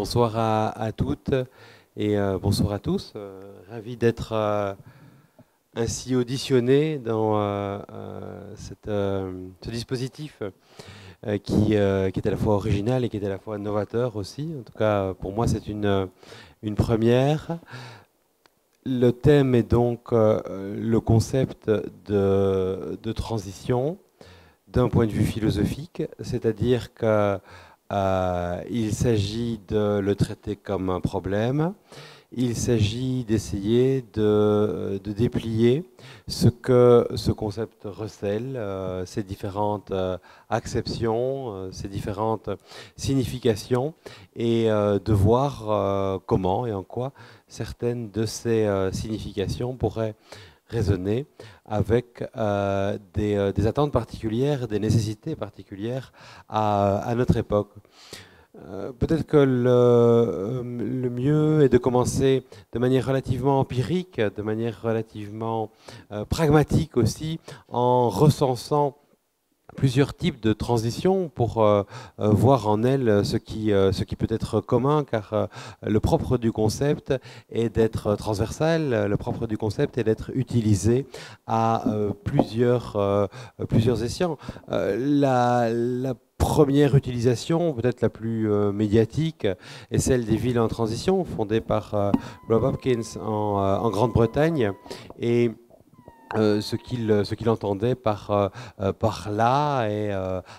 Bonsoir à toutes et bonsoir à tous. Ravi d'être ainsi auditionné dans ce dispositif qui est à la fois original et qui est à la fois novateur aussi. En tout cas, pour moi, c'est une première. Le thème est donc le concept de transition d'un point de vue philosophique, c'est-à-dire que il s'agit de le traiter comme un problème. Il s'agit d'essayer de déplier ce que ce concept recèle, ses différentes acceptions, ses différentes significations, et de voir comment et en quoi certaines de ces significations pourraient résonner avec des attentes particulières, des nécessités particulières à notre époque. Peut-être que le mieux est de commencer de manière relativement empirique, de manière relativement pragmatique aussi, en recensant plusieurs types de transitions pour voir en elles ce qui peut être commun, car le propre du concept est d'être transversal, le propre du concept est d'être utilisé à plusieurs escients. La première utilisation, peut-être la plus médiatique, est celle des villes en transition, fondée par Rob Hopkins en Grande-Bretagne. Et ce qu'il entendait par là, et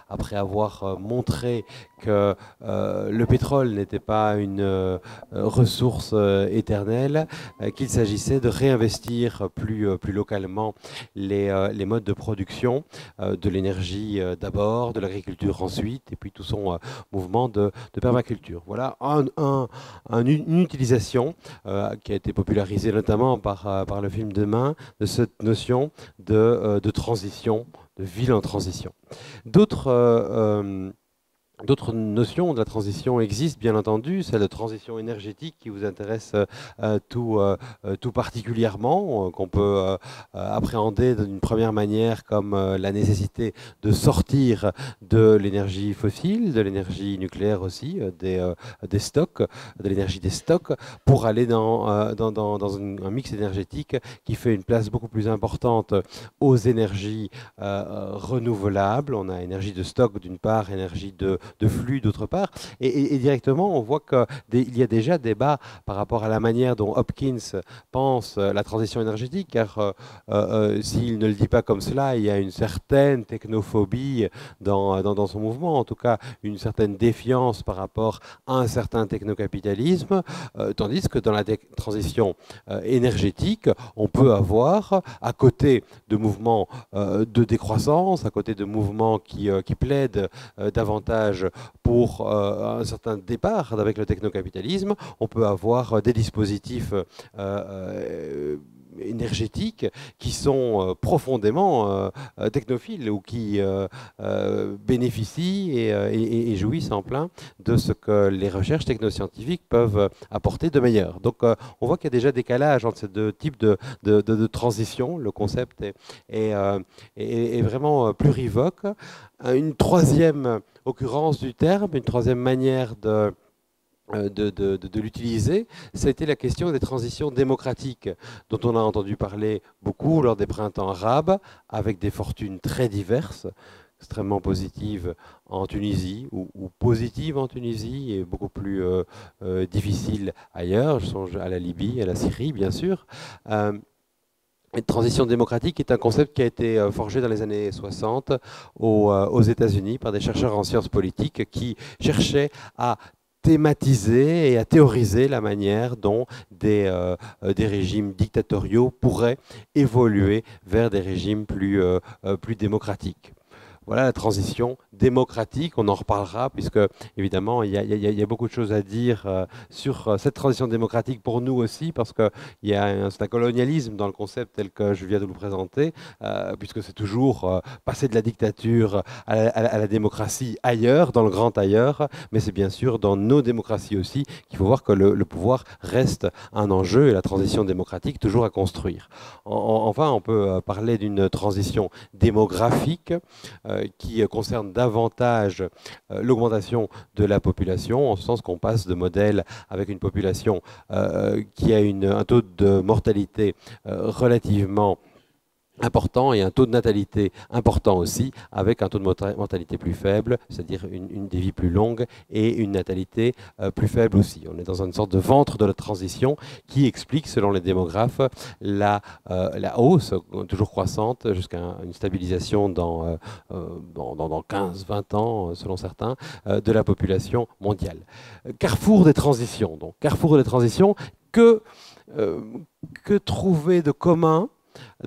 après avoir montré que le pétrole n'était pas une ressource éternelle, qu'il s'agissait de réinvestir plus localement les modes de production, de l'énergie d'abord, de l'agriculture ensuite, et puis tout son mouvement de permaculture. Voilà une utilisation qui a été popularisée notamment par le film Demain, de cette notion de transition, de ville en transition. D'autres notions de la transition existent, bien entendu. C'est la transition énergétique qui vous intéresse tout particulièrement, qu'on peut appréhender d'une première manière comme la nécessité de sortir de l'énergie fossile, de l'énergie nucléaire aussi, des stocks, de l'énergie des stocks, pour aller dans un mix énergétique qui fait une place beaucoup plus importante aux énergies renouvelables. On a énergie de stock d'une part, énergie de flux d'autre part, et directement on voit qu'il y a déjà débat par rapport à la manière dont Hopkins pense la transition énergétique, car s'il ne le dit pas comme cela, il y a une certaine technophobie dans son mouvement, en tout cas une certaine défiance par rapport à un certain technocapitalisme, tandis que dans la transition énergétique, on peut avoir, à côté de mouvements de décroissance, à côté de mouvements qui plaident davantage pour un certain départ avec le technocapitalisme, on peut avoir des dispositifs énergétiques qui sont profondément technophiles ou qui bénéficient et jouissent en plein de ce que les recherches technoscientifiques peuvent apporter de meilleur. Donc on voit qu'il y a déjà décalage entre ces deux types de transition. Le concept est vraiment plurivoque. Une troisième occurrence du terme, une troisième manière de l'utiliser, ça a été la question des transitions démocratiques, dont on a entendu parler beaucoup lors des printemps arabes, avec des fortunes très diverses, extrêmement positives en Tunisie, ou positives en Tunisie, et beaucoup plus difficiles ailleurs. Je songe à la Libye, à la Syrie, bien sûr. La transition démocratique est un concept qui a été forgé dans les années 60 aux États-Unis par des chercheurs en sciences politiques qui cherchaient à thématiser et à théoriser la manière dont des régimes dictatoriaux pourraient évoluer vers des régimes plus démocratiques. Voilà la transition démocratique, on en reparlera puisque évidemment il y a beaucoup de choses à dire sur cette transition démocratique pour nous aussi, parce qu'il y a un certain colonialisme dans le concept tel que je viens de vous le présenter, puisque c'est toujours passer de la dictature à la démocratie ailleurs, dans le grand ailleurs, mais c'est bien sûr dans nos démocraties aussi qu'il faut voir que le pouvoir reste un enjeu et la transition démocratique toujours à construire. Enfin, on peut parler d'une transition démographique qui concerne davantage l'augmentation de la population, en ce sens qu'on passe de modèles avec une population qui a un taux de mortalité relativement important et un taux de natalité important aussi, avec un taux de mortalité plus faible, c'est-à-dire une des vies plus longues et une natalité plus faible aussi. On est dans une sorte de ventre de la transition qui explique, selon les démographes, la hausse toujours croissante jusqu'à une stabilisation dans 15-20 ans, selon certains, de la population mondiale. Carrefour des transitions. Donc, carrefour des transitions, que trouver de commun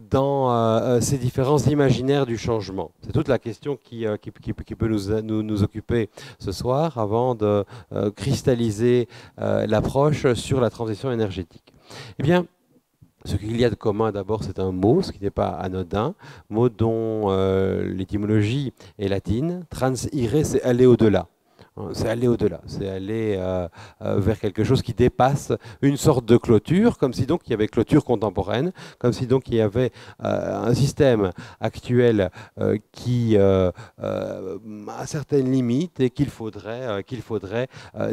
dans ces différents imaginaires du changement? C'est toute la question qui peut nous occuper ce soir avant de cristalliser l'approche sur la transition énergétique. Eh bien, ce qu'il y a de commun d'abord, c'est un mot, ce qui n'est pas anodin, mot dont l'étymologie est latine. Transire, c'est aller au-delà. C'est aller au-delà, c'est aller vers quelque chose qui dépasse une sorte de clôture, comme si donc il y avait clôture contemporaine, comme si donc il y avait un système actuel qui a certaines limites et qu'il faudrait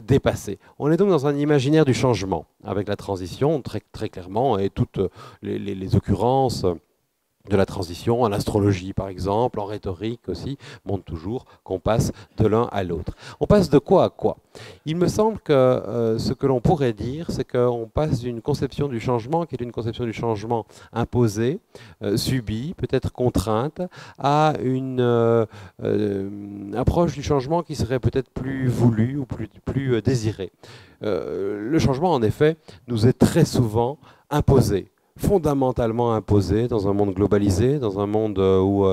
dépasser. On est donc dans un imaginaire du changement, avec la transition très, très clairement, et toutes les occurrences de la transition, en astrologie par exemple, en rhétorique aussi, montre toujours qu'on passe de l'un à l'autre. On passe de quoi à quoi? Il me semble que ce que l'on pourrait dire, c'est qu'on passe d'une conception du changement, qui est une conception du changement imposée, subie, peut-être contrainte, à une approche du changement qui serait peut-être plus voulue ou plus désirée. Le changement, en effet, nous est très souvent imposé, fondamentalement imposé dans un monde globalisé, dans un monde où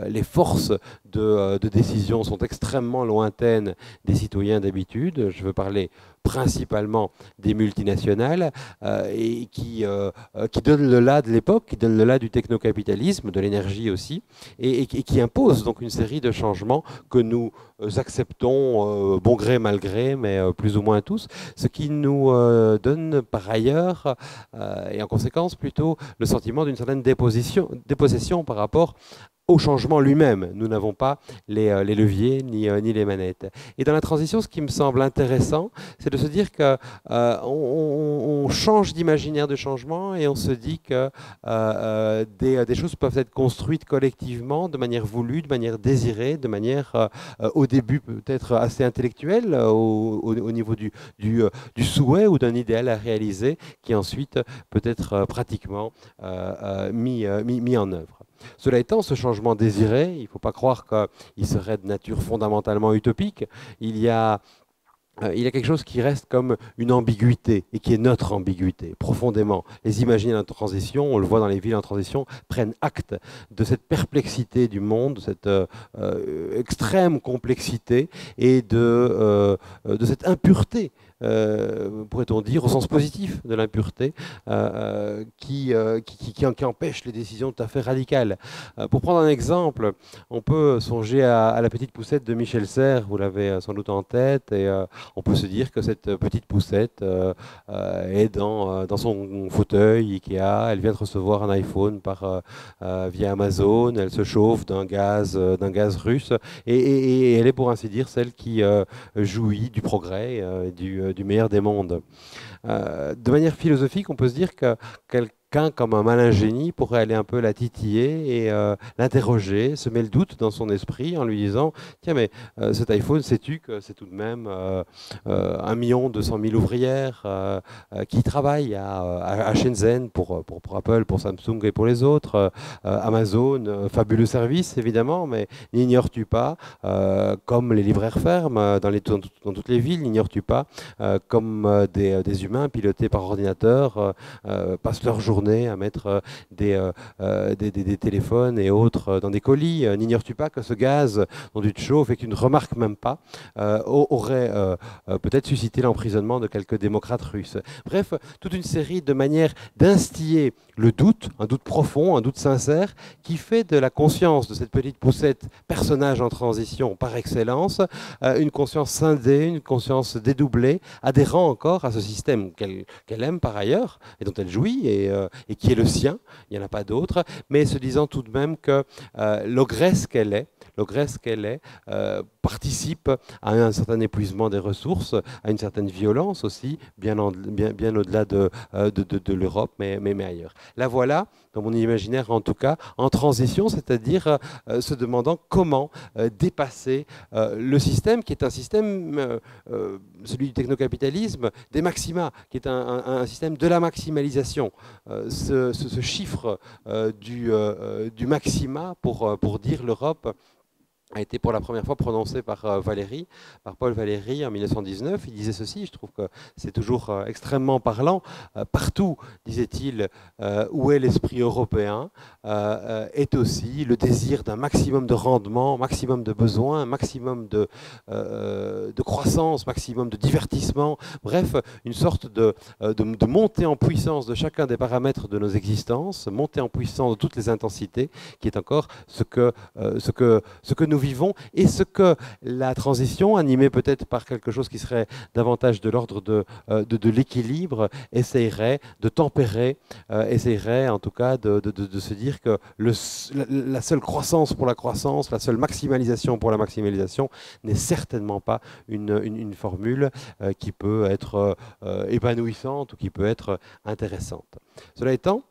les forces de décision sont extrêmement lointaines des citoyens d'habitude. Je veux parler principalement des multinationales et qui donnent le là de l'époque, qui donnent le là du technocapitalisme, de l'énergie aussi, et qui imposent donc une série de changements que nous acceptons bon gré, mal gré, mais plus ou moins tous, ce qui nous donne par ailleurs, et en conséquence plutôt, le sentiment d'une certaine dépossession par rapport au changement lui-même. Nous n'avons pas les leviers ni les manettes. Et dans la transition, ce qui me semble intéressant, c'est de se dire qu'on change d'imaginaire de changement et on se dit que des choses peuvent être construites collectivement, de manière voulue, de manière désirée, de manière au début peut-être assez intellectuelle, au niveau du souhait ou d'un idéal à réaliser, qui ensuite peut être pratiquement mis en œuvre. Cela étant, ce changement désiré, il ne faut pas croire qu'il serait de nature fondamentalement utopique. Il y a quelque chose qui reste comme une ambiguïté, et qui est notre ambiguïté, profondément. Les imaginaires en transition, on le voit dans les villes en transition, prennent acte de cette perplexité du monde, de cette extrême complexité et de cette impureté, pourrait-on dire, au sens positif de l'impureté, qui empêche les décisions tout à fait radicales. Pour prendre un exemple, on peut songer à la petite poussette de Michel Serres, vous l'avez sans doute en tête, et on peut se dire que cette petite poussette est dans son fauteuil Ikea, elle vient de recevoir un iPhone via Amazon, elle se chauffe d'un gaz russe, et elle est pour ainsi dire celle qui jouit du progrès, du meilleur des mondes. De manière philosophique, on peut se dire que quelqu'un comme un malin génie pourrait aller un peu la titiller et l'interroger, semer le doute dans son esprit en lui disant « Tiens, mais cet iPhone, sais-tu que c'est tout de même 1 200 000 ouvrières qui travaillent à Shenzhen pour Apple, pour Samsung et pour les autres, Amazon, fabuleux service évidemment, mais n'ignores-tu pas, comme les libraires ferment dans toutes les villes, n'ignores-tu pas, comme des humains pilotés par ordinateur passent leur journée à mettre des téléphones et autres dans des colis. N'ignores-tu pas que ce gaz dont tu te chauffes et que tu ne remarques même pas aurait peut-être suscité l'emprisonnement de quelques démocrates russes. Bref, toute une série de manières d'instiller le doute, un doute profond, un doute sincère, qui fait de la conscience de cette petite poussette, personnage en transition par excellence, une conscience scindée, une conscience dédoublée, adhérant encore à ce système qu'elle aime par ailleurs et dont elle jouit, et et qui est le sien, il n'y en a pas d'autre, mais se disant tout de même que l'ogresse qu'elle est, participe à un certain épuisement des ressources, à une certaine violence aussi, bien au-delà de l'Europe, mais ailleurs. La voilà, dans mon imaginaire en tout cas, en transition, c'est-à-dire se demandant comment dépasser le système, qui est un système, celui du technocapitalisme, des maxima, qui est un système de la maximalisation. Ce chiffre du maxima pour dire l'Europe a été pour la première fois prononcé par Paul Valéry en 1919. Il disait ceci, je trouve que c'est toujours extrêmement parlant. Partout, disait-il, où est l'esprit européen, est aussi le désir d'un maximum de rendement, maximum de besoins, maximum de croissance, maximum de divertissement, bref, une sorte de montée en puissance de chacun des paramètres de nos existences, montée en puissance de toutes les intensités, qui est encore ce que nous vivons et ce que la transition, animée peut-être par quelque chose qui serait davantage de l'ordre de l'équilibre, essayerait de tempérer, essayerait en tout cas de se dire que la seule croissance pour la croissance, la seule maximalisation pour la maximalisation n'est certainement pas une formule qui peut être épanouissante ou qui peut être intéressante. Cela étant,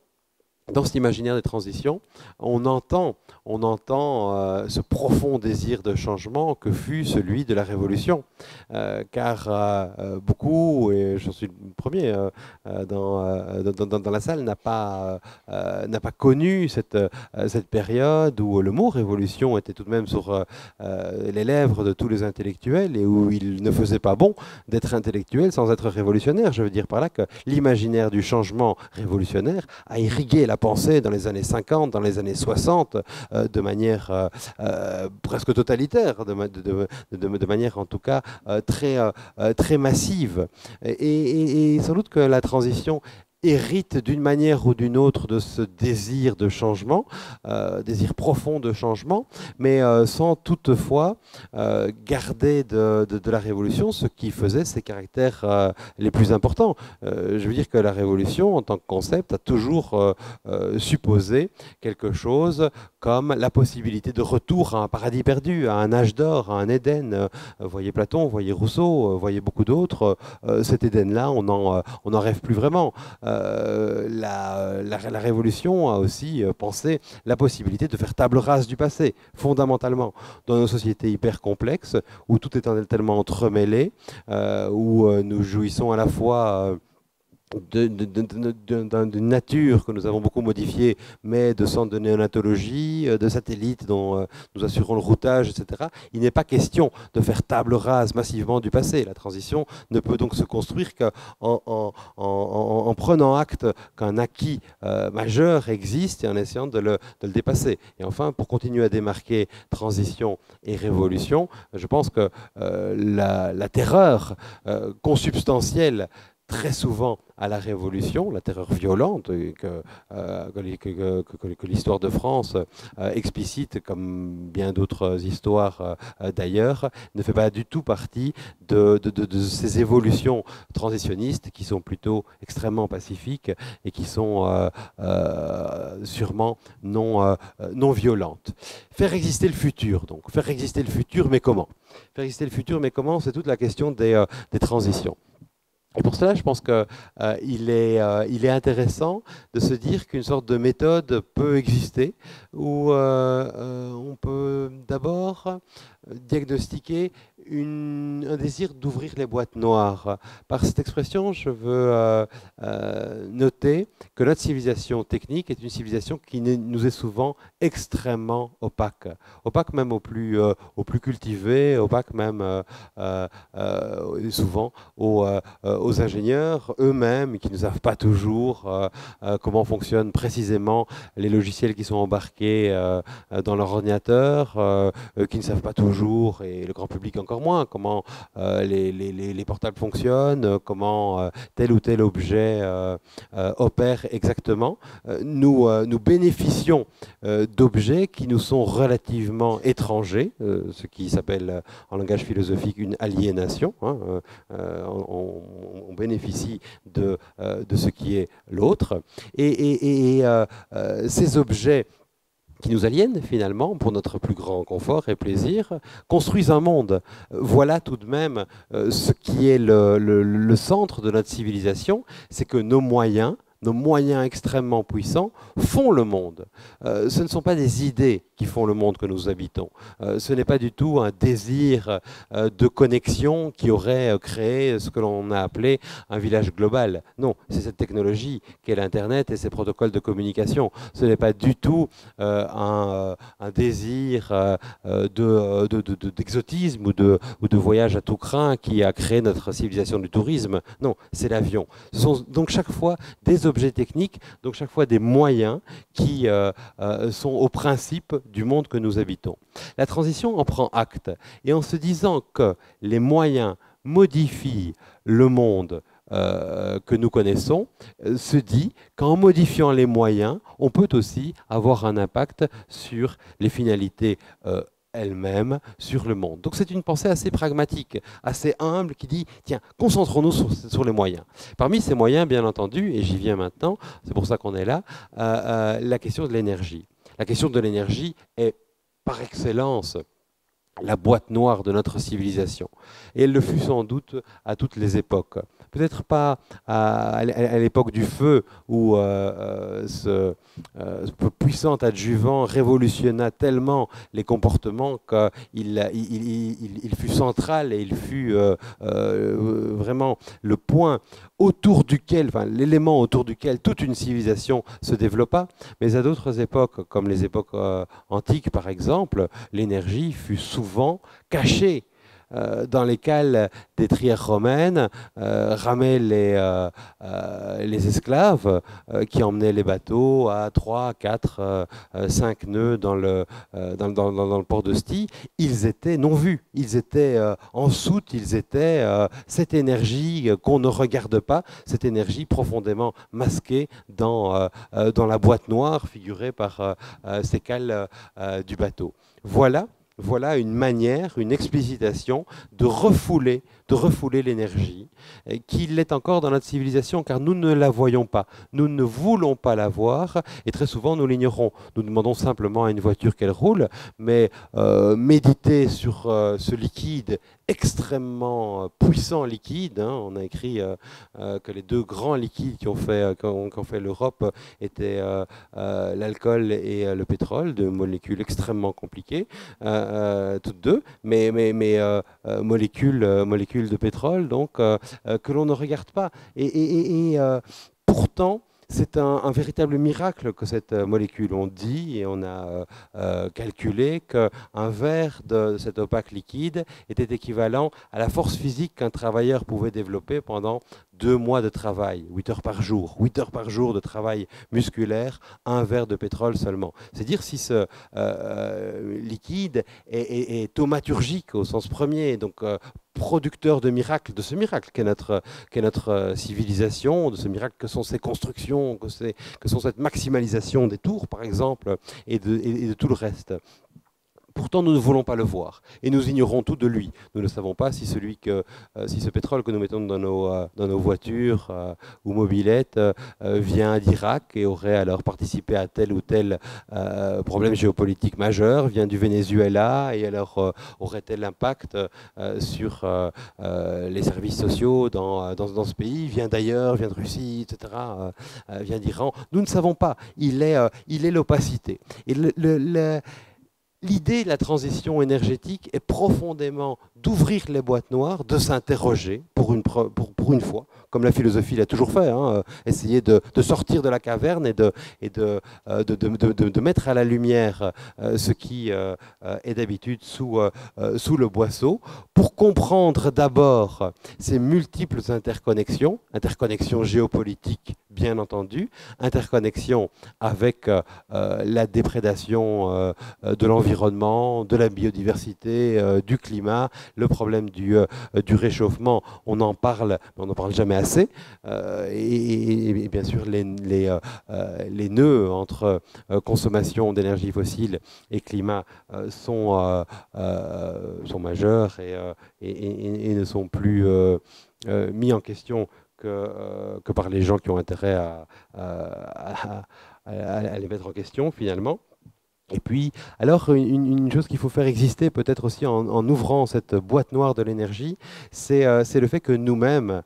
dans cet imaginaire des transitions, on entend ce profond désir de changement que fut celui de la Révolution. Car beaucoup, et j'en suis le premier dans la salle, n'a pas connu cette période où le mot révolution était tout de même sur les lèvres de tous les intellectuels et où il ne faisait pas bon d'être intellectuel sans être révolutionnaire. Je veux dire par là que l'imaginaire du changement révolutionnaire a irrigué la pensée dans les années 50, dans les années 60, de manière presque totalitaire, de manière en tout cas très massive. Et sans doute que la transition hérite d'une manière ou d'une autre de ce désir de changement, désir profond de changement, mais sans toutefois garder de la Révolution ce qui faisait ses caractères les plus importants. Je veux dire que la Révolution, en tant que concept, a toujours supposé quelque chose comme la possibilité de retour à un paradis perdu, à un âge d'or, à un Éden. Voyez Platon, voyez Rousseau, voyez beaucoup d'autres. Cet Éden-là, on n'en rêve plus vraiment. La Révolution a aussi pensé la possibilité de faire table rase du passé, fondamentalement, dans nos sociétés hyper complexes, où tout est tellement entremêlé, où nous jouissons à la fois d'une nature que nous avons beaucoup modifiée, mais de centres de néonatologie, de satellites dont nous assurons le routage, etc. Il n'est pas question de faire table rase massivement du passé. La transition ne peut donc se construire qu'en prenant acte qu'un acquis majeur existe et en essayant de le dépasser. Et enfin, pour continuer à démarquer transition et révolution, je pense que la terreur consubstantielle très souvent à la Révolution, la terreur violente que l'histoire de France explicite, comme bien d'autres histoires d'ailleurs, ne fait pas du tout partie de ces évolutions transitionnistes qui sont plutôt extrêmement pacifiques et qui sont sûrement non violentes. Faire exister le futur, donc. Faire exister le futur, mais comment? Faire exister le futur, mais comment? C'est toute la question des transitions. Et pour cela, je pense qu'il est intéressant de se dire qu'une sorte de méthode peut exister où on peut d'abord diagnostiquer un désir d'ouvrir les boîtes noires. Par cette expression, je veux noter que notre civilisation technique est une civilisation qui nous est souvent extrêmement opaque. Opaque même aux plus cultivés, opaque même souvent aux ingénieurs eux-mêmes qui ne savent pas toujours comment fonctionnent précisément les logiciels qui sont embarqués dans leur ordinateur, qui ne savent pas toujours jours, et le grand public encore moins, comment les portables fonctionnent, comment tel ou tel objet opère exactement. Nous bénéficions d'objets qui nous sont relativement étrangers, ce qui s'appelle en langage philosophique une aliénation. Hein, on bénéficie de ce qui est l'autre. Et ces objets qui nous aliènent finalement pour notre plus grand confort et plaisir, construisent un monde. Voilà tout de même ce qui est le centre de notre civilisation, c'est que nos moyens extrêmement puissants font le monde. Ce ne sont pas des idées qui font le monde que nous habitons. Ce n'est pas du tout un désir de connexion qui aurait créé ce que l'on a appelé un village global. Non, c'est cette technologie qu'est l'Internet et ses protocoles de communication. Ce n'est pas du tout un désir d'exotisme ou de voyage à tout crin qui a créé notre civilisation du tourisme. Non, c'est l'avion. Ce sont donc chaque fois des objets techniques, donc chaque fois des moyens qui sont au principe du monde que nous habitons. La transition en prend acte, et en se disant que les moyens modifient le monde que nous connaissons, se dit qu'en modifiant les moyens, on peut aussi avoir un impact sur les finalités elle-même sur le monde. Donc c'est une pensée assez pragmatique, assez humble, qui dit, tiens, concentrons-nous sur les moyens. Parmi ces moyens, bien entendu, et j'y viens maintenant, c'est pour ça qu'on est là, la question de l'énergie. La question de l'énergie est, par excellence, la boîte noire de notre civilisation. Et elle le fut sans doute à toutes les époques. Peut-être pas à l'époque du feu, où ce puissant adjuvant révolutionna tellement les comportements qu'il fut central et il fut vraiment le point autour duquel, enfin, l'élément autour duquel toute une civilisation se développa. Mais à d'autres époques, comme les époques antiques par exemple, l'énergie fut souvent cachée dans les cales des trières romaines, ramaient les esclaves qui emmenaient les bateaux à 3, 4, 5 nœuds dans le port d'Ostie. Ils étaient non vus, ils étaient en soute, ils étaient cette énergie qu'on ne regarde pas, cette énergie profondément masquée dans la boîte noire figurée par ces cales du bateau. Voilà une manière, une explicitation de refouler l'énergie, qui l'est encore dans notre civilisation, car nous ne la voyons pas, nous ne voulons pas la voir, et très souvent nous l'ignorons. Nous demandons simplement à une voiture qu'elle roule, mais méditer sur ce liquide extrêmement puissant liquide, hein, on a écrit que les deux grands liquides qui ont fait l'Europe étaient l'alcool et le pétrole, deux molécules extrêmement compliquées, toutes deux, mais molécules de pétrole, donc que l'on ne regarde pas. Et pourtant, c'est un véritable miracle que cette molécule, on dit, et on a calculé qu'un verre de cet opaque liquide était équivalent à la force physique qu'un travailleur pouvait développer pendant 2 mois de travail, 8 heures par jour. 8 heures par jour de travail musculaire, un verre de pétrole seulement. C'est dire si ce liquide est thaumaturgique au sens premier, donc producteur de miracles, de ce miracle qu'est notre civilisation, de ce miracle que sont ces constructions, que sont cette maximalisation des tours, par exemple, et de tout le reste. Pourtant, nous ne voulons pas le voir et nous ignorons tout de lui. Nous ne savons pas si ce pétrole que nous mettons dans nos voitures ou mobylettes vient d'Irak et aurait alors participé à tel ou tel problème géopolitique majeur, vient du Venezuela et alors aurait tel impact sur les services sociaux dans ce pays, vient d'ailleurs, vient de Russie, etc., vient d'Iran. Nous ne savons pas. Il est l'opacité. Et l'idée de la transition énergétique est profondément d'ouvrir les boîtes noires, de s'interroger pour une fois, comme la philosophie l'a toujours fait, hein, essayer de sortir de la caverne et de mettre à la lumière ce qui est d'habitude sous le boisseau, pour comprendre d'abord ces multiples interconnexions géopolitiques bien entendu, interconnexion avec la déprédation de l'environnement, de la biodiversité, du climat, le problème du réchauffement, on en parle, mais on n'en parle jamais assez, et bien sûr les nœuds entre consommation d'énergie fossile et climat sont majeurs et ne sont plus mis en question que par les gens qui ont intérêt à les mettre en question finalement. Et puis, alors, une chose qu'il faut faire exister peut-être aussi en ouvrant cette boîte noire de l'énergie, c'est le fait que nous-mêmes,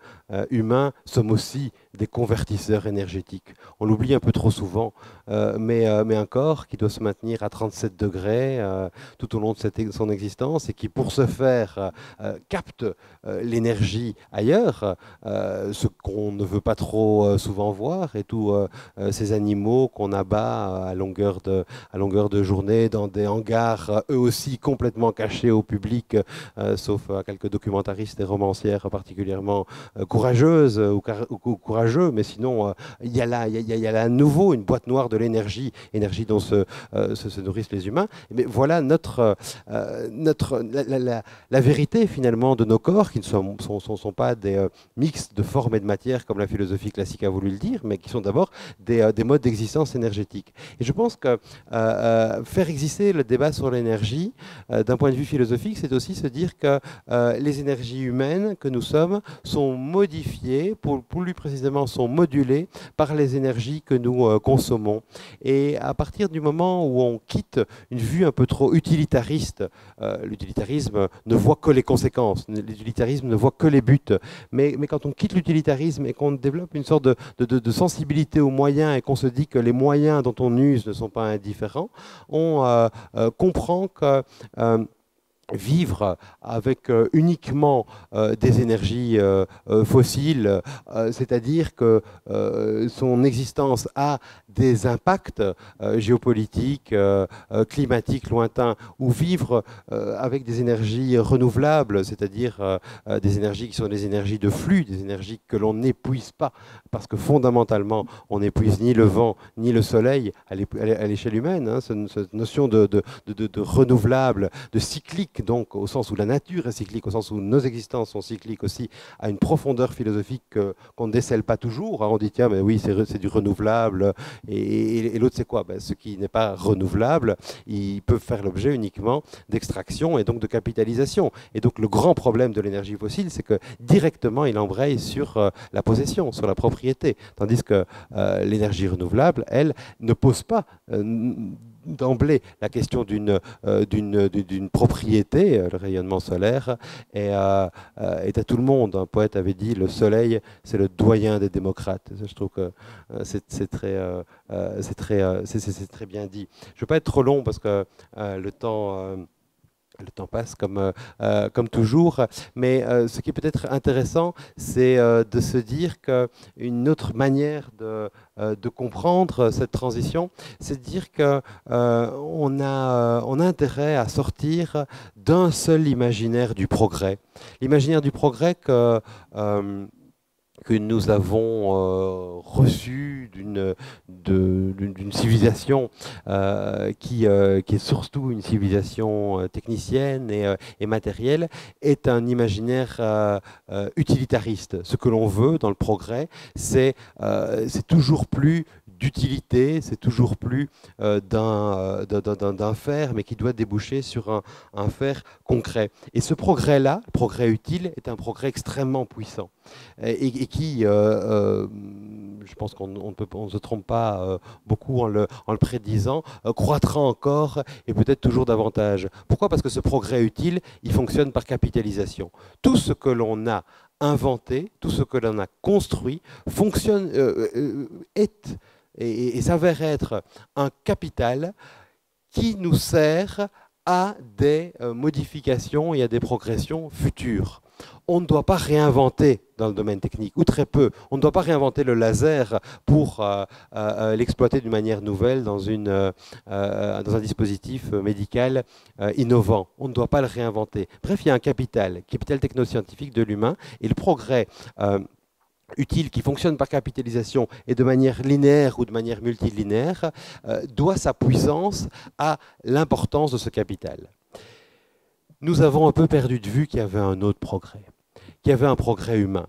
humains, sommes aussi des convertisseurs énergétiques. On l'oublie un peu trop souvent, mais un corps qui doit se maintenir à 37 degrés tout au long de son existence et qui, pour ce faire, capte l'énergie ailleurs, ce qu'on ne veut pas trop souvent voir, et tous ces animaux qu'on abat à longueur de journée dans des hangars, eux aussi complètement cachés au public, sauf à quelques documentaristes et romancières particulièrement courageuses ou courageux, mais sinon il y a là à nouveau une boîte noire de l'énergie, énergie dont se nourrissent les humains. Mais voilà la vérité finalement de nos corps, qui ne sont pas des mix de forme et de matière comme la philosophie classique a voulu le dire, mais qui sont d'abord des modes d'existence énergétique. Et je pense que faire exister le débat sur l'énergie, d'un point de vue philosophique, c'est aussi se dire que les énergies humaines que nous sommes sont modifiées, plus précisément sont modulées par les énergies que nous consommons. Et à partir du moment où on quitte une vue un peu trop utilitariste, l'utilitarisme ne voit que les conséquences, l'utilitarisme ne voit que les buts, mais quand on quitte l'utilitarisme et qu'on développe une sorte de sensibilité aux moyens et qu'on se dit que les moyens dont on use ne sont pas indifférents, on comprend que vivre avec uniquement des énergies fossiles, c'est-à-dire que son existence a des impacts géopolitiques, climatiques lointains, ou vivre avec des énergies renouvelables, c'est-à-dire des énergies qui sont des énergies de flux, des énergies que l'on n'épuise pas, parce que fondamentalement, on n'épuise ni le vent ni le soleil à l'échelle humaine. Hein, cette notion de renouvelable, de cyclique, donc au sens où la nature est cyclique, au sens où nos existences sont cycliques aussi, à une profondeur philosophique qu'on ne décèle pas toujours. On dit tiens, mais oui, c'est du renouvelable, et l'autre c'est quoi? Ce qui n'est pas renouvelable, ils peuvent faire l'objet uniquement d'extraction et donc de capitalisation. Et donc le grand problème de l'énergie fossile, c'est que directement il embraye sur la possession, sur la propriété, tandis que l'énergie renouvelable, elle, ne pose pas d'emblée la question d'une propriété. Le rayonnement solaire est à tout le monde. Un poète avait dit le soleil, c'est le doyen des démocrates. Je trouve que c'est très bien dit. Je ne veux pas être trop long parce que le temps passe comme toujours, mais ce qui est peut-être intéressant, c'est de se dire qu'une autre manière de comprendre cette transition, c'est de dire qu'on a intérêt à sortir d'un seul imaginaire du progrès. L'imaginaire du progrès que nous avons reçu d'une civilisation qui est surtout une civilisation technicienne et matérielle, est un imaginaire utilitariste. Ce que l'on veut dans le progrès, c'est toujours plus d'utilité, c'est toujours plus d'un faire, mais qui doit déboucher sur un faire concret. Et ce progrès-là, le progrès utile, est un progrès extrêmement puissant et qui, je pense qu'on ne se trompe pas beaucoup en le prédisant, croîtra encore et peut-être toujours davantage. Pourquoi? Parce que ce progrès utile, il fonctionne par capitalisation. Tout ce que l'on a inventé, tout ce que l'on a construit, fonctionne, et s'avère être un capital qui nous sert à des modifications et à des progressions futures. On ne doit pas réinventer dans le domaine technique, ou très peu. On ne doit pas réinventer le laser pour l'exploiter d'une manière nouvelle dans un dispositif médical innovant. On ne doit pas le réinventer. Bref, il y a un capital technoscientifique de l'humain, et le progrès utile qui fonctionne par capitalisation et de manière linéaire ou de manière multilinéaire, doit sa puissance à l'importance de ce capital. Nous avons un peu perdu de vue qu'il y avait un autre progrès, qu'il y avait un progrès humain.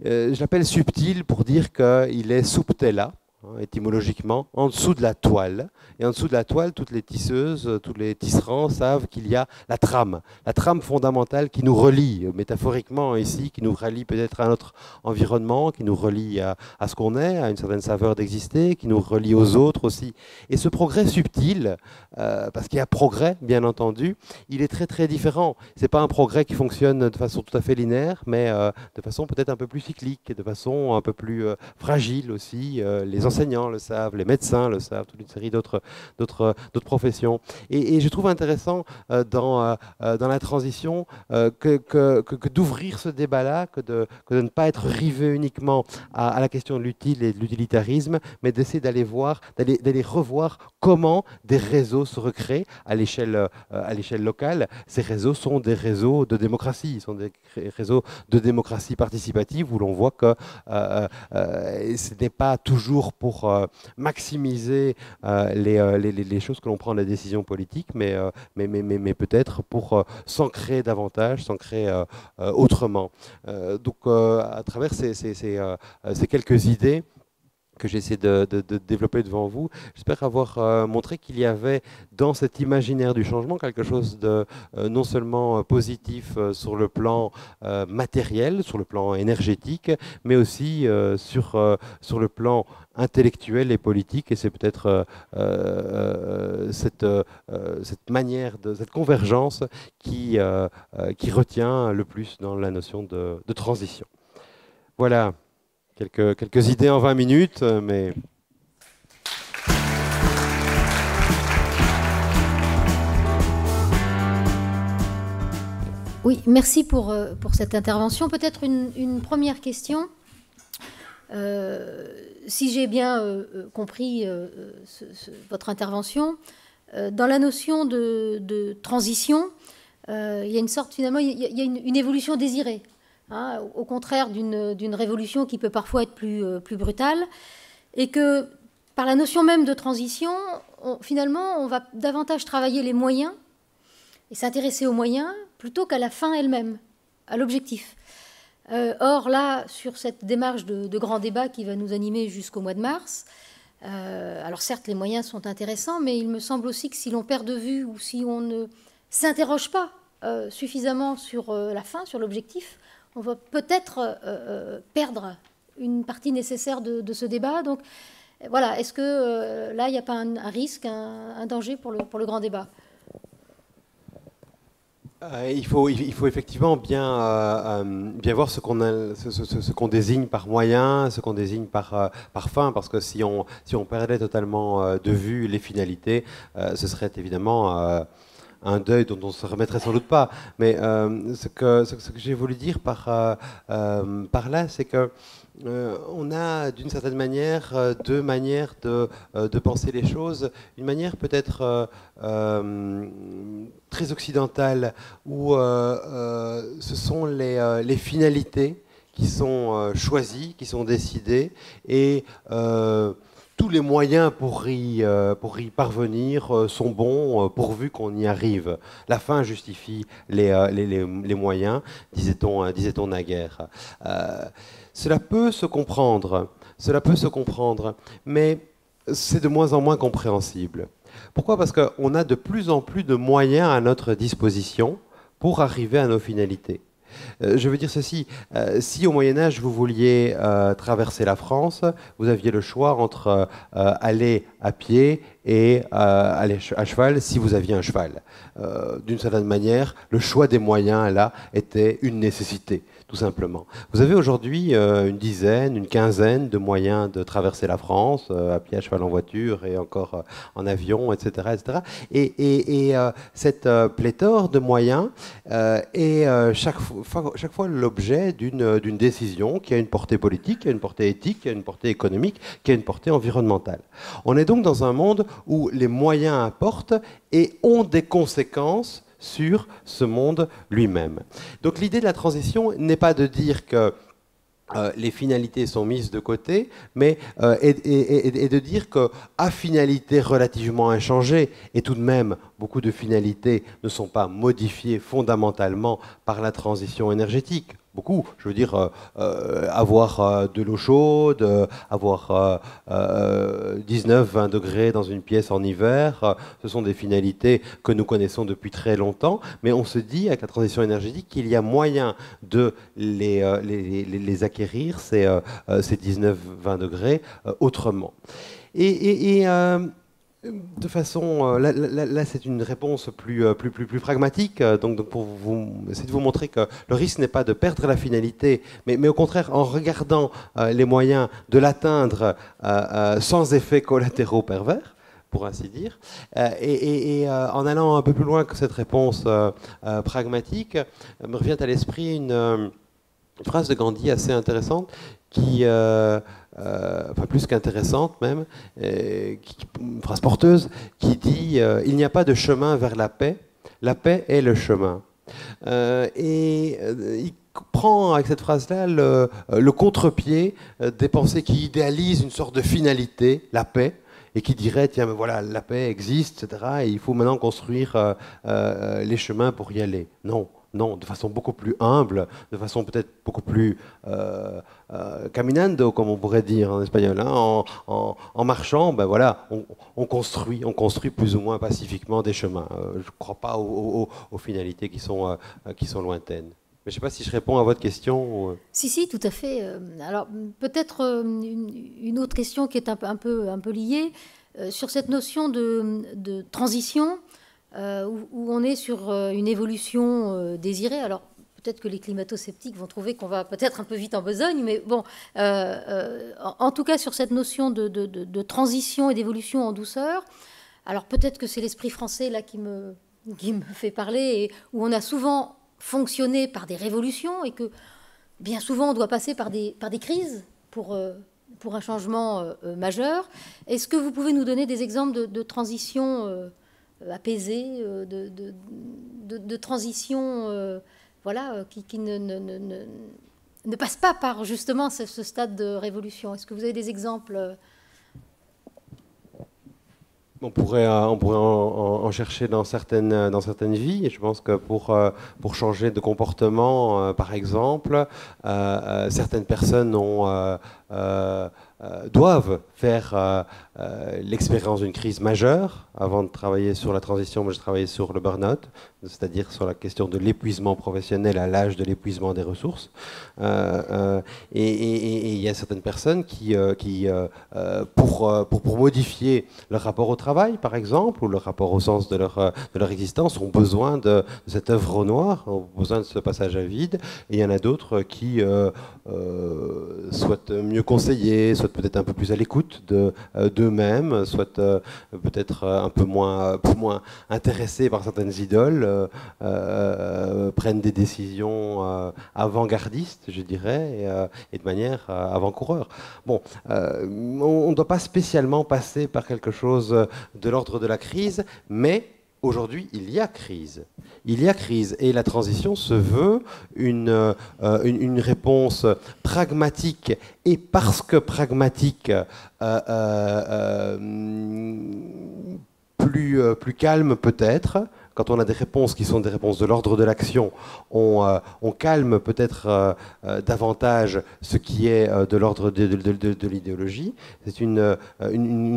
Je l'appelle subtil pour dire qu'il est subtella, étymologiquement, en dessous de la toile. Et en dessous de la toile, toutes les tisseuses, tous les tisserands savent qu'il y a la trame fondamentale qui nous relie, métaphoriquement ici, qui nous relie peut-être à notre environnement, qui nous relie à ce qu'on est, à une certaine saveur d'exister, qui nous relie aux autres aussi. Et ce progrès subtil, parce qu'il y a progrès, bien entendu, il est très très différent. Ce n'est pas un progrès qui fonctionne de façon tout à fait linéaire, mais de façon peut-être un peu plus cyclique, de façon un peu plus fragile aussi. Les enseignants le savent, les médecins le savent, toute une série d'autres professions. Et je trouve intéressant dans la transition que d'ouvrir ce débat-là, que de ne pas être rivé uniquement à la question de l'utile et de l'utilitarisme, mais d'essayer d'aller revoir comment des réseaux se recréent à l'échelle locale. Ces réseaux sont des réseaux de démocratie, ils sont des réseaux de démocratie participative où l'on voit que ce n'est pas toujours pour maximiser les choses que l'on prend dans les décisions politiques, mais peut-être pour s'ancrer davantage, s'ancrer autrement. Donc à travers ces quelques idées que j'essaie de développer devant vous, j'espère avoir montré qu'il y avait dans cet imaginaire du changement quelque chose de non seulement positif sur le plan matériel, sur le plan énergétique, mais aussi sur le plan intellectuel et politique. Et c'est peut-être cette manière, cette convergence qui retient le plus dans la notion de transition. Voilà. Quelques idées en 20 minutes, mais... Oui, merci pour cette intervention. Peut-être une première question. Si j'ai bien compris votre intervention, dans la notion de transition, il y a une sorte, finalement, il y a une évolution désirée. Hein, au contraire d'une révolution qui peut parfois être plus brutale, et que par la notion même de transition, finalement, on va davantage travailler les moyens et s'intéresser aux moyens plutôt qu'à la fin elle-même, à l'objectif. Or, là, sur cette démarche de grand débat qui va nous animer jusqu'au mois de mars, alors certes, les moyens sont intéressants, mais il me semble aussi que si l'on perd de vue ou si on ne s'interroge pas suffisamment sur la fin, sur l'objectif, on va peut-être perdre une partie nécessaire de ce débat. Donc voilà, est-ce que là, il n'y a pas un risque, un danger pour le grand débat ? Il faut effectivement bien voir ce qu'on désigne par moyen, ce qu'on désigne par fin, parce que si on perdait totalement de vue les finalités, ce serait évidemment... un deuil dont on ne se remettrait sans doute pas. Mais ce que j'ai voulu dire par là, c'est que on a d'une certaine manière deux manières de penser les choses. Une manière peut-être très occidentale où ce sont les finalités qui sont choisies, qui sont décidées, et tous les moyens pour y parvenir sont bons pourvu qu'on y arrive. La fin justifie les moyens, disait-on naguère. Cela peut se comprendre, mais c'est de moins en moins compréhensible. Pourquoi ? Parce qu'on a de plus en plus de moyens à notre disposition pour arriver à nos finalités. Je veux dire ceci, si au Moyen-Âge vous vouliez traverser la France, vous aviez le choix entre aller à pied et aller à cheval si vous aviez un cheval. D'une certaine manière, le choix des moyens là était une nécessité, tout simplement. Vous avez aujourd'hui une dizaine, une quinzaine de moyens de traverser la France, à pied, à cheval, en voiture et encore en avion, etc. etc. Et cette pléthore de moyens est chaque fois l'objet d'une décision qui a une portée politique, qui a une portée éthique, qui a une portée économique, qui a une portée environnementale. On est donc dans un monde où les moyens importent et ont des conséquences sur ce monde lui-même. Donc l'idée de la transition n'est pas de dire que les finalités sont mises de côté, mais et de dire qu'à finalité relativement inchangée, et tout de même beaucoup de finalités ne sont pas modifiées fondamentalement par la transition énergétique. Beaucoup, je veux dire, avoir de l'eau chaude, avoir 19-20 degrés dans une pièce en hiver, ce sont des finalités que nous connaissons depuis très longtemps, mais on se dit avec la transition énergétique qu'il y a moyen de les acquérir, ces 19-20 degrés, autrement. Et de façon, là c'est une réponse plus pragmatique, donc pour vous, essayer de vous montrer que le risque n'est pas de perdre la finalité, mais au contraire en regardant les moyens de l'atteindre sans effets collatéraux pervers, pour ainsi dire, et en allant un peu plus loin que cette réponse pragmatique, me revient à l'esprit une phrase de Gandhi assez intéressante qui, enfin plus qu'intéressante même, une phrase porteuse qui dit il n'y a pas de chemin vers la paix est le chemin. Il prend avec cette phrase-là le contre-pied des pensées qui idéalisent une sorte de finalité, la paix, et qui dirait tiens, mais voilà, la paix existe, etc., et il faut maintenant construire les chemins pour y aller. Non. Non, de façon beaucoup plus humble, de façon peut-être beaucoup plus caminando, comme on pourrait dire en espagnol. Hein, en marchant, ben voilà, on construit plus ou moins pacifiquement des chemins. Je ne crois pas aux finalités qui sont lointaines. Mais je ne sais pas si je réponds à votre question. Si, tout à fait. Alors peut-être une autre question qui est un peu liée sur cette notion de transition. Où on est sur une évolution désirée. Alors, peut-être que les climato-sceptiques vont trouver qu'on va peut-être un peu vite en besogne, mais bon, en tout cas, sur cette notion de transition et d'évolution en douceur, alors peut-être que c'est l'esprit français là qui me fait parler, et où on a souvent fonctionné par des révolutions, et que bien souvent, on doit passer par des crises pour un changement majeur. Est-ce que vous pouvez nous donner des exemples de transition apaisée, de transition voilà, qui ne passe pas par justement ce stade de révolution? Est-ce que vous avez des exemples? On pourrait en chercher dans certaines vies. Et je pense que pour changer de comportement, par exemple, certaines personnes doivent faire l'expérience d'une crise majeure avant de travailler sur la transition. Moi, je travaillais sur le burn-out, c'est-à-dire sur la question de l'épuisement professionnel à l'âge de l'épuisement des ressources. Et il y a certaines personnes qui pour modifier leur rapport au travail, par exemple, ou leur rapport au sens de leur existence, ont besoin de cette œuvre au noir, ont besoin de ce passage à vide. Et il y en a d'autres qui souhaitent mieux conseiller, souhaitent peut-être un peu plus à l'écoute d'eux-mêmes, souhaitent peut-être un peu moins intéressés par certaines idoles, prennent des décisions avant-gardistes, je dirais, et de manière avant-coureur. Bon, on ne doit pas spécialement passer par quelque chose de l'ordre de la crise, mais aujourd'hui, il y a crise. Il y a crise et la transition se veut une réponse pragmatique, et parce que pragmatique, plus calme peut-être. Quand on a des réponses qui sont des réponses de l'ordre de l'action, on calme peut-être davantage ce qui est de l'ordre de l'idéologie. C'est une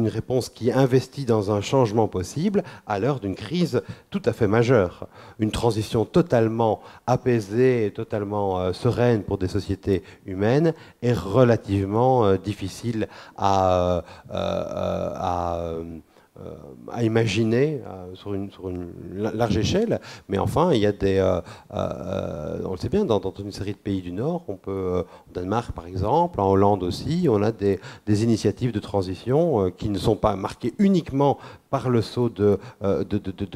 réponse qui investit dans un changement possible à l'heure d'une crise tout à fait majeure. Une transition totalement apaisée et totalement sereine pour des sociétés humaines est relativement difficile à imaginer sur une large échelle, mais enfin il y a on le sait bien, dans une série de pays du Nord, on peut, au Danemark par exemple, en Hollande aussi, on a des initiatives de transition qui ne sont pas marquées uniquement par le sceau de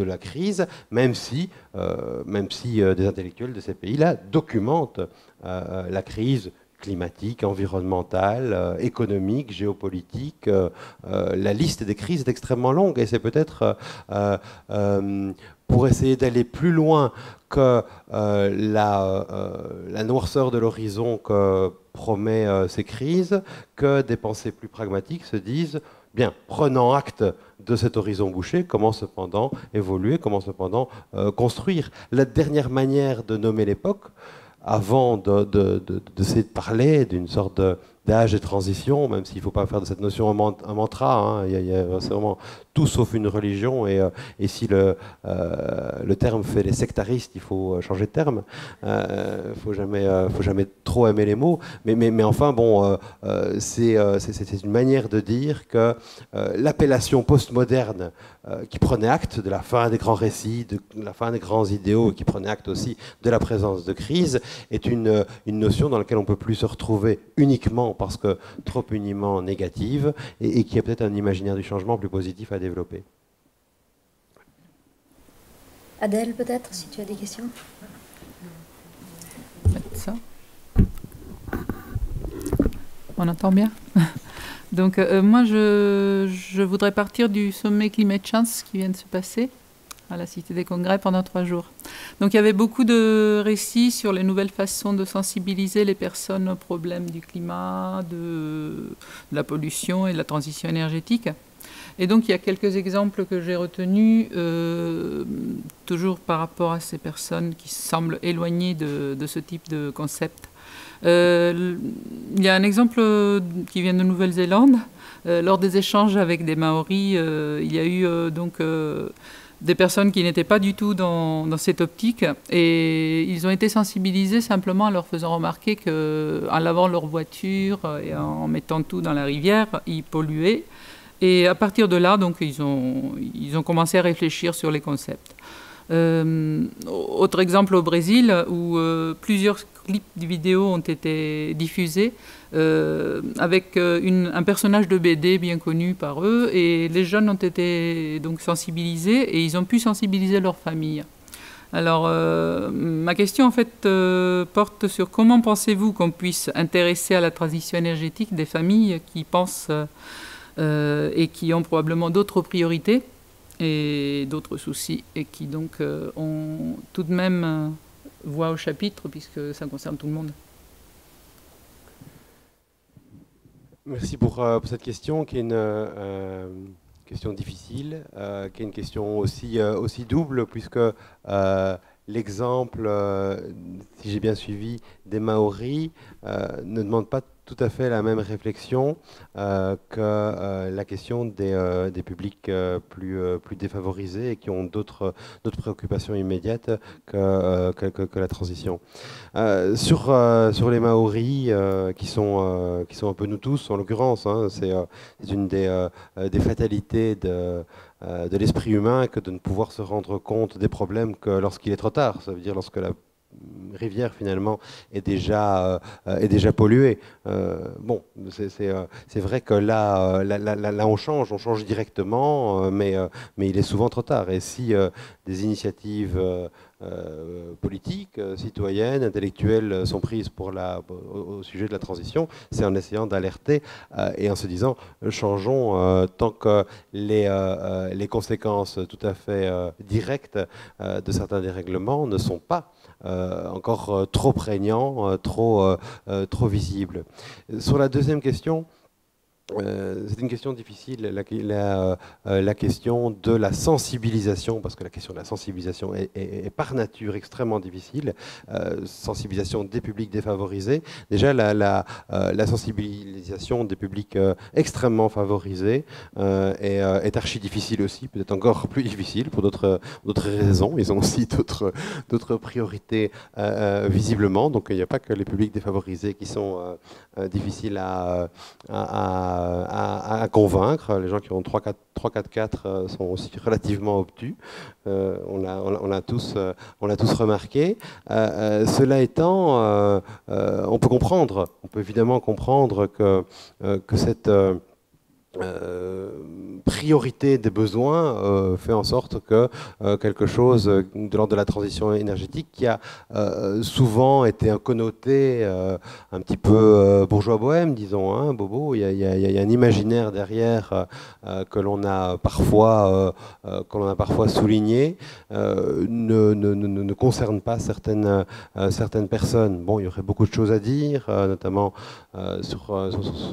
la crise, même si des intellectuels de ces pays-là documentent la crise climatique, environnementale, économique, géopolitique. La liste des crises est extrêmement longue et c'est peut-être pour essayer d'aller plus loin que la noirceur de l'horizon que promet ces crises, que des pensées plus pragmatiques se disent, bien, prenant acte de cet horizon bouché, comment cependant évoluer, comment cependant construire. La dernière manière de nommer l'époque, avant d'essayer de parler d'une sorte d'âge de transition, même s'il ne faut pas faire de cette notion un mantra, hein, c'est vraiment tout sauf une religion, et si le terme fait les sectaristes, il faut changer de terme. Faut jamais trop aimer les mots, mais enfin, bon, c'est une manière de dire que l'appellation postmoderne qui prenait acte de la fin des grands récits, de la fin des grands idéaux, et qui prenait acte aussi de la présence de crise, est une notion dans laquelle on ne peut plus se retrouver uniquement parce que trop uniment négative, et qui a peut-être un imaginaire du changement plus positif à développer. Adèle, peut-être, si tu as des questions. Ça. On entend bien. Donc moi, je voudrais partir du sommet Climate Change qui vient de se passer à la Cité des Congrès pendant 3 jours. Donc il y avait beaucoup de récits sur les nouvelles façons de sensibiliser les personnes aux problèmes du climat, de la pollution et de la transition énergétique. Et donc il y a quelques exemples que j'ai retenus, toujours par rapport à ces personnes qui semblent éloignées de ce type de concept. Il y a un exemple qui vient de Nouvelle-Zélande. Lors des échanges avec des Maoris, il y a eu des personnes qui n'étaient pas du tout dans cette optique, et ils ont été sensibilisés simplement en leur faisant remarquer qu'en lavant leur voiture et en mettant tout dans la rivière, ils polluaient. Et à partir de là, donc, ils ont commencé à réfléchir sur les concepts. Autre exemple au Brésil, où plusieurs clips de vidéos ont été diffusés avec un personnage de BD bien connu par eux, et les jeunes ont été donc sensibilisés et ils ont pu sensibiliser leur famille. Alors ma question en fait porte sur comment pensez-vous qu'on puisse intéresser à la transition énergétique des familles qui pensent et qui ont probablement d'autres priorités et d'autres soucis, et qui donc ont tout de même voix au chapitre, puisque ça concerne tout le monde. Merci pour cette question, qui est une question difficile, qui est une question aussi double, puisque l'exemple, si j'ai bien suivi, des Maoris ne demande pas tout à fait la même réflexion que la question des publics plus défavorisés et qui ont d'autres préoccupations immédiates que la transition. Sur les Maoris, qui sont un peu nous tous, en l'occurrence, hein, c'est une des fatalités de l'esprit humain que de ne pouvoir se rendre compte des problèmes que lorsqu'il est trop tard. Ça veut dire lorsque la rivière finalement est déjà polluée. Bon, c'est vrai que là on change directement, mais il est souvent trop tard. Et si des initiatives politiques, citoyennes, intellectuelles sont prises au sujet de la transition, c'est en essayant d'alerter et en se disant changeons, tant que les conséquences tout à fait directes de certains dérèglements ne sont pas encore trop prégnants, trop visibles. Sur la deuxième question, c'est une question difficile, la question de la sensibilisation, parce que la question de la sensibilisation est par nature extrêmement difficile. Sensibilisation des publics défavorisés. Déjà, la sensibilisation des publics extrêmement favorisés est archi difficile aussi, peut-être encore plus difficile pour d'autres raisons. Ils ont aussi d'autres priorités visiblement. Donc il n'y a pas que les publics défavorisés qui sont difficiles à convaincre. Les gens qui ont 3-4-4 sont aussi relativement obtus. On l'a tous remarqué. Cela étant, on peut évidemment comprendre que cette priorité des besoins fait en sorte que quelque chose de l'ordre de la transition énergétique qui a souvent été connoté un petit peu bourgeois bohème, disons, hein, Bobo, il y a un imaginaire derrière que l'on a parfois souligné, ne concerne pas certaines personnes. Bon, il y aurait beaucoup de choses à dire, notamment sur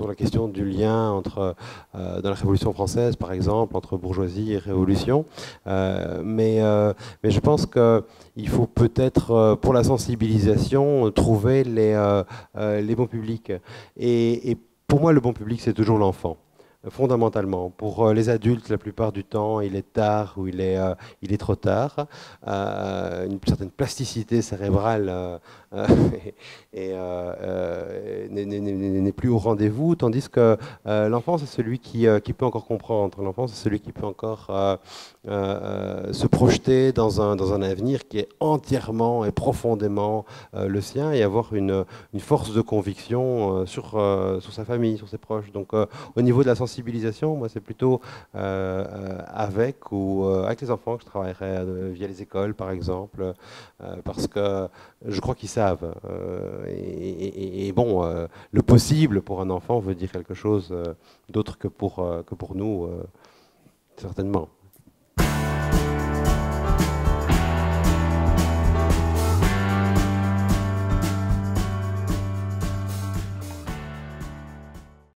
la question du lien entre dans la Révolution française, par exemple, entre bourgeoisie et révolution. Mais je pense qu'il faut peut-être, pour la sensibilisation, trouver les bons publics. Et pour moi, le bon public, c'est toujours l'enfant. Fondamentalement. Pour les adultes, la plupart du temps, il est tard ou il est trop tard. Une certaine plasticité cérébrale n'est plus au rendez-vous, tandis que l'enfant, c'est celui qui peut encore comprendre. L'enfant, c'est celui qui peut encore se projeter dans un avenir qui est entièrement et profondément le sien et avoir une force de conviction sur sa famille, sur ses proches. Donc, au niveau de la sensibilisation, moi, c'est plutôt avec les enfants que je travaillerai via les écoles, par exemple, parce que je crois qu'ils savent. Et bon, le possible pour un enfant veut dire quelque chose d'autre que pour nous, certainement.